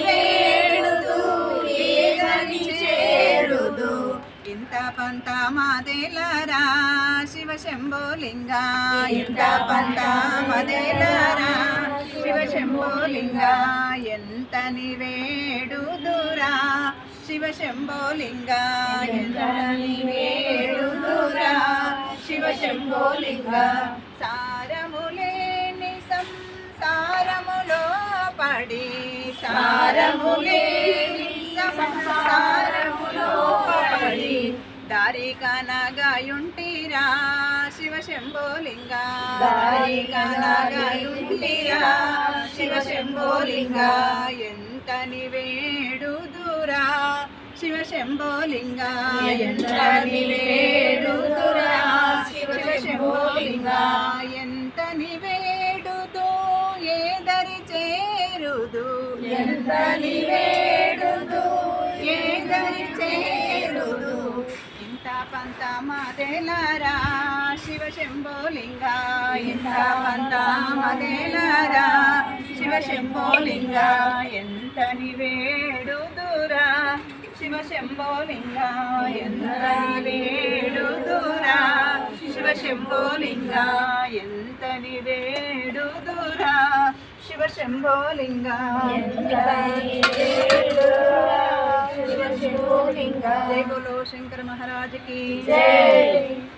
వేడుదు ఏదని చేరుదు ఇంత పంత మాదేలరా శివ శంభోలింగ ఇంత పంత మాదేలరా శివ శంభోలింగ ఎంతని వేడుదురా శివ శంభోలింగ ఎంతని వేడుదురా శివ శంభోలింగ సారములేని సంసారములో పడి సారములేని సంసారములో పడి దారి కనగాయుంటిరా శివ శంభోలింగ దారి కనగాయుంటిరా శివ శంభోలింగ ఎంతని వేడుదురా శివ శంభోలింగ ఎంతని వేడుదురా శివ శంభోలింగ ఎంతని వేడుదు ఏదరి చేరుదు ఎంతని వేడుదు ఏదరి చేరుదు ఇంత పంత మాదేలరా శివ శంభోలింగ ఇంత పంత మాదేలరా శివ శంభోలింగ ఎంతని వేడుదురా శివ శంభోలింగ ఎంతని వేడుదురా శివ శంభోలింగ ఎంతని వేడుదురా శివ శంభోలింగ ఎంతని వేడుదురా శివ శంభోలింగ జై బోలో శంకర महाराज की जय।